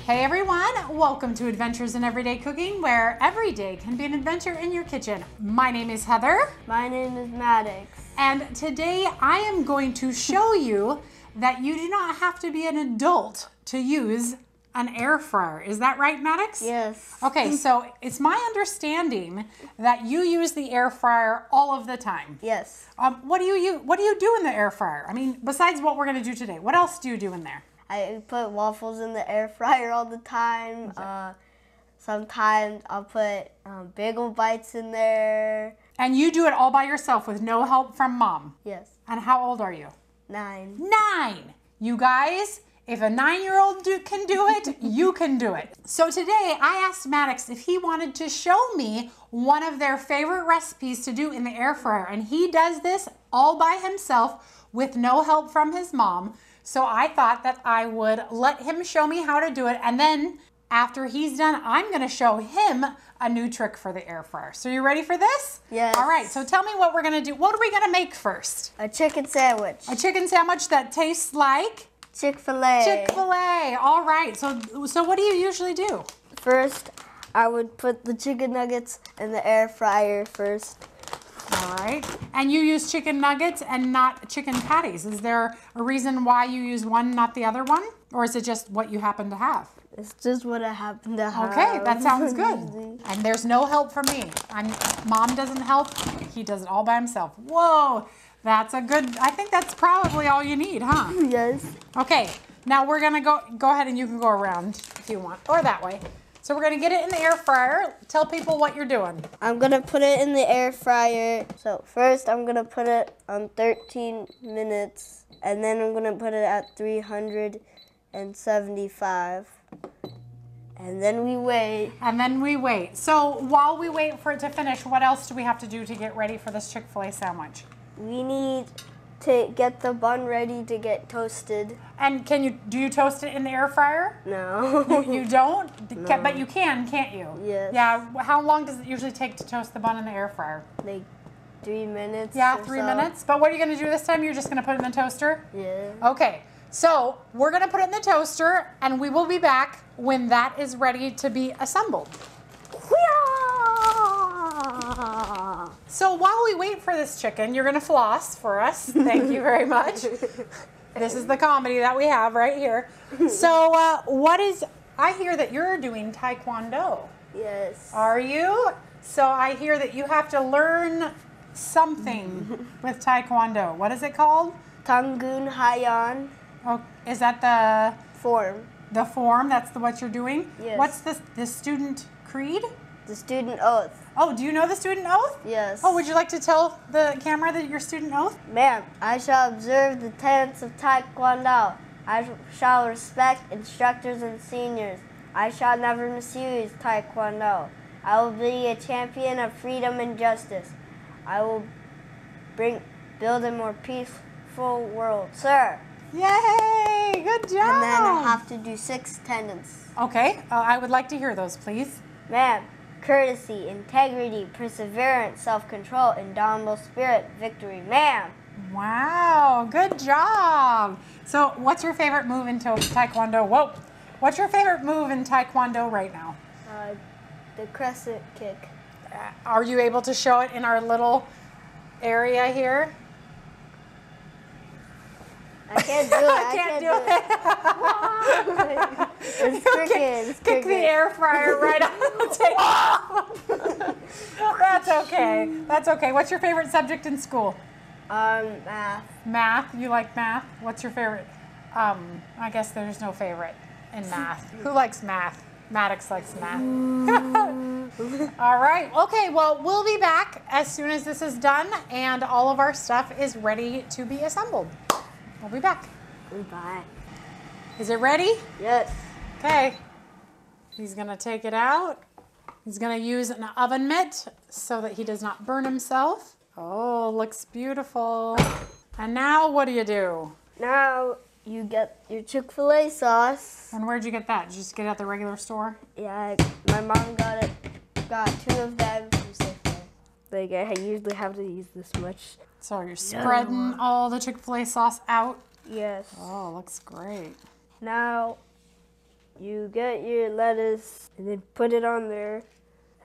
Hey everyone, welcome to Adventures in Everyday Cooking, where every day can be an adventure in your kitchen. My name is Heather. My name is Maddox. And today I am going to show you that you do not have to be an adult to use an air fryer. Is that right, Maddox? Yes. Okay, so it's my understanding that you use the air fryer all of the time. Yes. What do you do in the air fryer? I mean, besides what we're going to do today, what else do you do in there? I put waffles in the air fryer all the time. Sometimes I'll put bagel bites in there. And you do it all by yourself with no help from mom? Yes. And how old are you? 9. 9! You guys, if a 9-year-old can do it, you can do it. So today I asked Maddox if he wanted to show me one of their favorite recipes to do in the air fryer. And he does this all by himself with no help from his mom. So I thought that I would let him show me how to do it. And then after he's done, I'm going to show him a new trick for the air fryer. So you ready for this? Yes. All right, so tell me what we're going to do. What are we going to make first? A chicken sandwich. A chicken sandwich that tastes like? Chick-Fil-A. Chick-Fil-A. All right, so what do you usually do? First, I would put the chicken nuggets in the air fryer first. All right, and you use chicken nuggets and not chicken patties. Is there a reason why you use one, not the other one? Or is it just what you happen to have? It's just what I happen to have. Okay, that sounds good. And there's no help from me. Mom doesn't help. He does it all by himself. Whoa, that's a good, I think that's probably all you need, huh? Yes. Okay, now we're gonna go ahead and you can go around if you want, or that way. So we're gonna get it in the air fryer. Tell people what you're doing. I'm gonna put it in the air fryer. So first I'm gonna put it on 13 minutes and then I'm gonna put it at 375. And then we wait. And then we wait. So while we wait for it to finish, what else do we have to do to get ready for this Chick-fil-A sandwich? We need to get the bun ready to get toasted. And do you toast it in the air fryer? No. You don't? No. But you can, can't you? Yes. Yeah, how long does it usually take to toast the bun in the air fryer? Like 3 minutes. Yeah, or 3 so. minutes. But what are you gonna do this time? You're just gonna put it in the toaster? Yeah. Okay, so we're gonna put it in the toaster and we will be back when that is ready to be assembled. So while we wait for this chicken, you're gonna floss for us. Thank you very much. This is the comedy that we have right here. So I hear that you're doing Taekwondo. Yes. Are you? So I hear that you have to learn something with Taekwondo. What is it called? Tangun Hayan Oh, is that the form. form? That's what you're doing? Yes. What's the student creed? The student oath. Oh, do you know the student oath? Yes. Oh, would you like to tell the camera that your student oath? Ma'am, I shall observe the tenets of Taekwondo. I shall respect instructors and seniors. I shall never misuse Taekwondo. I will be a champion of freedom and justice. I will build a more peaceful world. Sir. Yay! Good job! And then I have to do 6 tenets. Okay, I would like to hear those, please. Ma'am, courtesy, integrity, perseverance, self-control, indomitable spirit, victory. Ma'am. Wow, good job. So what's your favorite move in Taekwondo? Whoa. What's your favorite move in Taekwondo right now? The crescent kick. Are you able to show it in our little area here? I can't do it. I can't do it. It's cricket. Kick the air fryer right on the table. That's okay. That's okay. What's your favorite subject in school? Math. Math. You like math? What's your favorite? I guess there's no favorite in math. Who likes math? Maddox likes math. All right. Okay. Well, we'll be back as soon as this is done and all of our stuff is ready to be assembled. We'll be back. Goodbye. Is it ready? Yes. Okay. He's going to take it out. He's going to use an oven mitt so that he does not burn himself. Oh, looks beautiful. And now what do you do? Now you get your Chick-Fil-A sauce. And where'd you get that? Did you just get it at the regular store? Yeah, my mom got 2 of them from Safeway. Like I usually have to use this much. So you're spreading all the Chick-fil-A sauce out? Yes. Oh, looks great. Now you get your lettuce and then put it on there.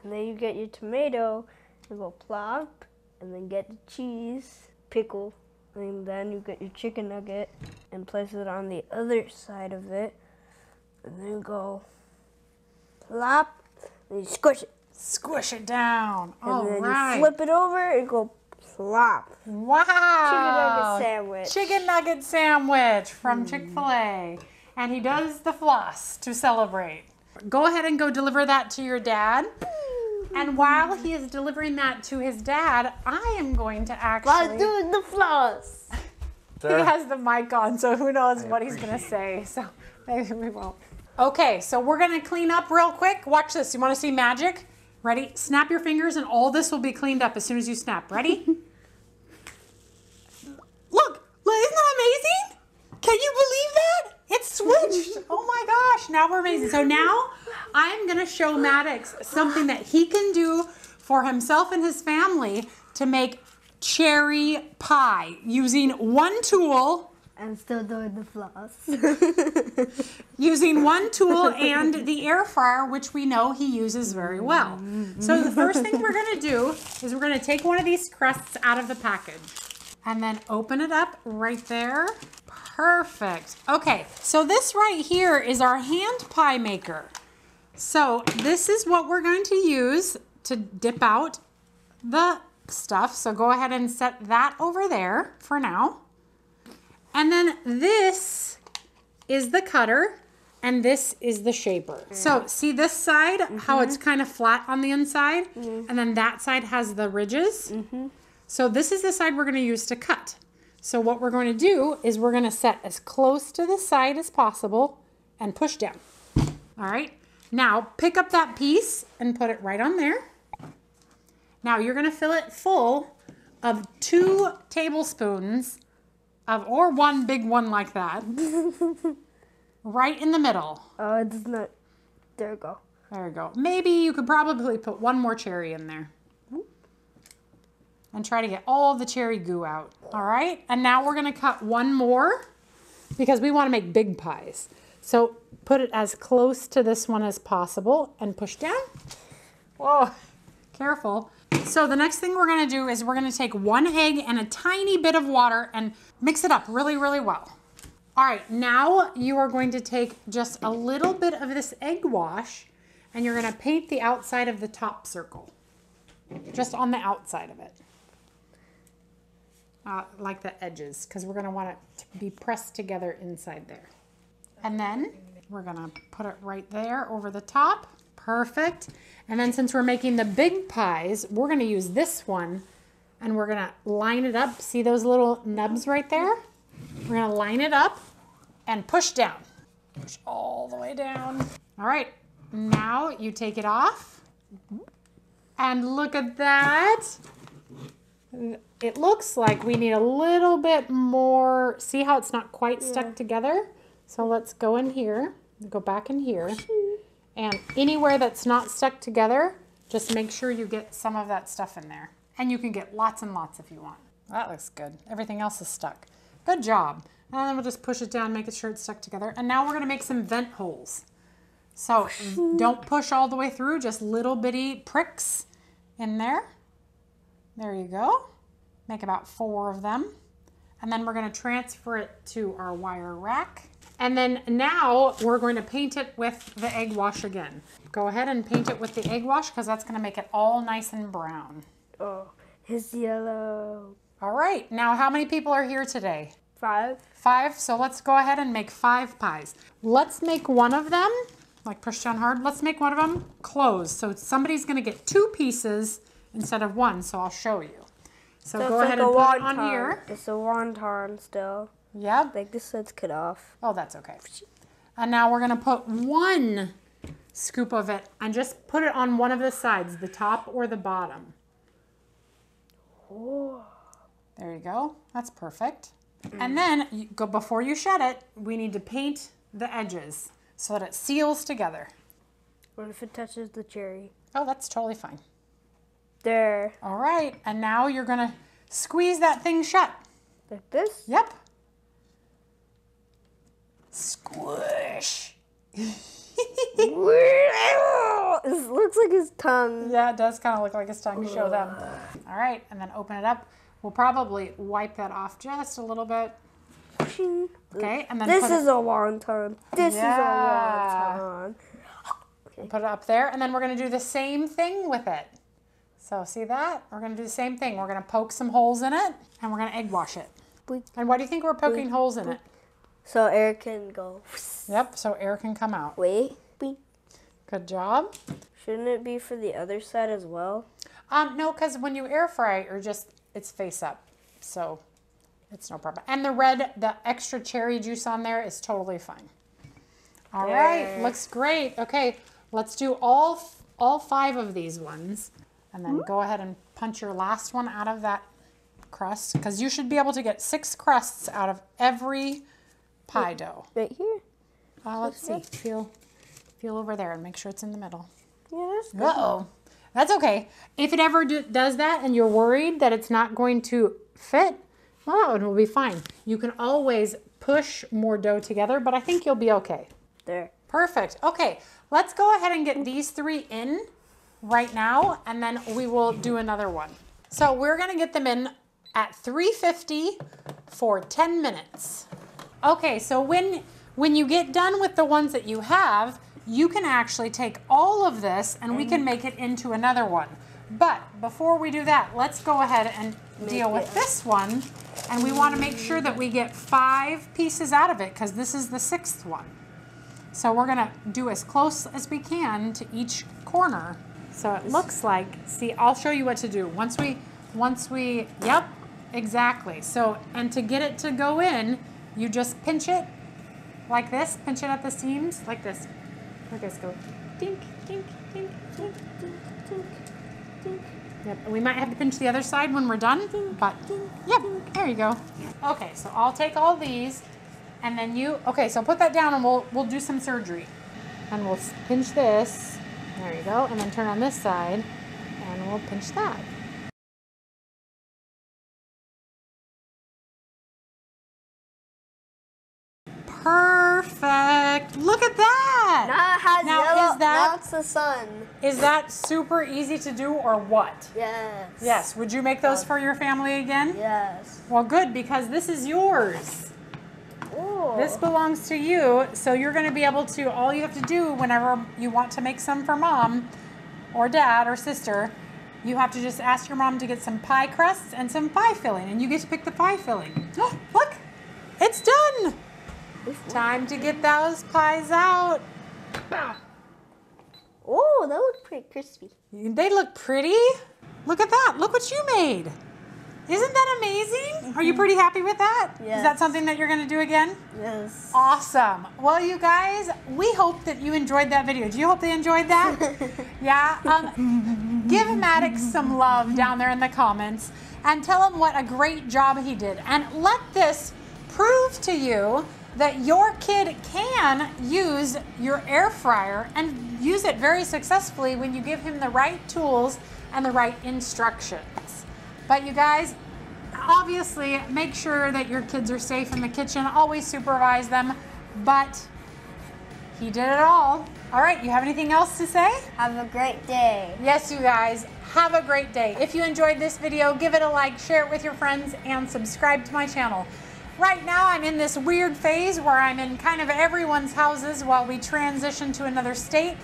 And then you get your tomato and go plop. And then get the cheese, pickle. And then you get your chicken nugget and place it on the other side of it. And then go plop. And you squish it. Squish it down. And then you flip it over and go plop. Wow. Chicken nugget sandwich. Chicken nugget sandwich from Chick-Fil-A. And he does the floss to celebrate. Go ahead and go deliver that to your dad. And while he is delivering that to his dad, I am going to actually... Let's do the floss. He has the mic on, so who knows what he's going to say. So maybe we won't. Okay, so we're going to clean up real quick. Watch this. You want to see magic? Ready? Snap your fingers and all this will be cleaned up as soon as you snap. Ready? Look, isn't that amazing? Can you believe that? It switched. Oh my gosh, now we're amazing. So now I'm gonna show Maddox something that he can do for himself and his family to make cherry pie using one tool. And still doing the floss. Using one tool and the air fryer, which we know he uses very well. So the first thing we're gonna do is we're gonna take one of these crusts out of the package and then open it up right there. Perfect. Okay, so this right here is our hand pie maker. So this is what we're going to use to dip out the stuff. So go ahead and set that over there for now. And then this is the cutter and this is the shaper. So see this side, how it's kind of flat on the inside, and then that side has the ridges. So this is the side we're going to use to cut. So what we're going to do is we're going to set as close to the side as possible and push down. All right. Now pick up that piece and put it right on there. Now you're going to fill it full of 2 tablespoons of, or one big one like that, right in the middle. Oh, it does not. There we go. There you go. Maybe you could probably put one more cherry in there. And try to get all the cherry goo out. All right, and now we're gonna cut one more because we wanna make big pies. So put it as close to this one as possible and push down. Whoa, careful. So the next thing we're gonna do is we're gonna take 1 egg and a tiny bit of water and mix it up really, really well. All right, now you are going to take just a little bit of this egg wash and you're gonna paint the outside of the top circle, just on the outside of it. Like the edges, because we're going to want it to be pressed together inside there. And then we're going to put it right there over the top. Perfect. And then since we're making the big pies, we're going to use this one and we're going to line it up. See those little nubs right there? We're going to line it up and push down. Push all the way down. All right. Now you take it off. And look at that. It looks like we need a little bit more. See how it's not quite stuck together? So let's go in here, go back in here. And anywhere that's not stuck together, just make sure you get some of that stuff in there. And you can get lots and lots if you want. That looks good. Everything else is stuck. Good job. And then we'll just push it down, make sure it's stuck together. And now we're gonna make some vent holes. So don't push all the way through, just little bitty pricks in there. There you go. Make about 4 of them. And then we're going to transfer it to our wire rack. And then now we're going to paint it with the egg wash again. Go ahead and paint it with the egg wash because that's going to make it all nice and brown. Oh, it's yellow. All right. Now how many people are here today? 5. 5. So let's go ahead and make 5 pies. Let's make one of them, like push down hard. Let's make one of them closed. So somebody's going to get 2 pieces instead of 1, so I'll show you. So go ahead and put it on here. It's a wonton still. Yep. Like this side's cut off. Oh, that's okay. And now we're going to put 1 scoop of it and just put it on one of the sides, the top or the bottom. Oh. There you go. That's perfect. And then before you shut it, we need to paint the edges so that it seals together. What if it touches the cherry? Oh, that's totally fine. There. All right, and now you're gonna squeeze that thing shut. Like this? Yep. Squish. It looks like his tongue. Yeah, it does kind of look like his tongue. Show them. All right, and then open it up. We'll probably wipe that off just a little bit. Okay, and then this is a long time. This is a long time. Okay. Put it up there, and then we're going to do the same thing with it. So see that? We're going to do the same thing. We're going to poke some holes in it, and we're going to egg wash it. And why do you think we're poking holes in it? So air can go. Yep, so air can come out. Wait. Good job. Shouldn't it be for the other side as well? No, because when you air fry, it's face up. So it's no problem. And the extra cherry juice on there is totally fine. All right, looks great. Okay, let's do all 5 of these ones. And then go ahead and punch your last one out of that crust, because you should be able to get 6 crusts out of every pie dough. Right here? Let's see. Feel over there and make sure it's in the middle. Yeah, that's good. Uh-oh. That's okay. If it ever does that and you're worried that it's not going to fit, well, that one will be fine. You can always push more dough together, but I think you'll be okay. There. Perfect. Okay, let's go ahead and get these 3 in right now, and then we will do another one. So we're going to get them in at 350 for 10 minutes. Okay, so when you get done with the ones that you have, you can actually take all of this and we can make it into another one. But before we do that, let's go ahead and deal with this one. And we want to make sure that we get 5 pieces out of it, because this is the 6th one. So we're going to do as close as we can to each corner. So it looks like, see, I'll show you what to do. Once we, yep, exactly. So, and to get it to go in, you just pinch it like this, pinch it at the seams like this. Look at this go. Dink, dink, dink, dink, dink, dink, dink. Yep, and we might have to pinch the other side when we're done, but yep, there you go. Okay, so I'll take all these, and then okay, so put that down and we'll do some surgery. And we'll pinch this, there you go, and then turn on this side, and we'll pinch that. Perfect. Look at that. Now it has yellow. Now it's the sun. Is that super easy to do or what? Yes. Yes. Would you make those for your family again? Yes. Well, good, because this is yours. Ooh. This belongs to you, so you're going to be able to, all you have to do whenever you want to make some for mom or dad or sister, you have to just ask your mom to get some pie crusts and some pie filling, and you get to pick the pie filling. Oh, look, it's done. Time to get those pies out. Oh, that looks pretty crispy. They look pretty. Look at that. Look what you made. Isn't that amazing? Are you pretty happy with that? Yes. Is that something that you're going to do again? Yes. Awesome. Well, you guys, we hope that you enjoyed that video. Do you hope they enjoyed that? Yeah. Give Maddox some love down there in the comments and tell him what a great job he did. And let this prove to you that your kid can use your air fryer and use it very successfully when you give him the right tools and the right instructions. But you guys, obviously make sure that your kids are safe in the kitchen. Always supervise them, but he did it all. All right, you have anything else to say? Have a great day. Yes, you guys, have a great day. If you enjoyed this video, give it a like, share it with your friends, and subscribe to my channel. Right now, I'm in this weird phase where I'm in kind of everyone's houses while we transition to another state,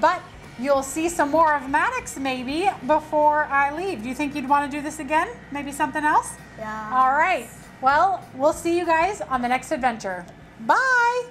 but you'll see some more of Maddox maybe before I leave. Do you think you'd want to do this again? Maybe something else? Yeah. All right. Well, we'll see you guys on the next adventure. Bye.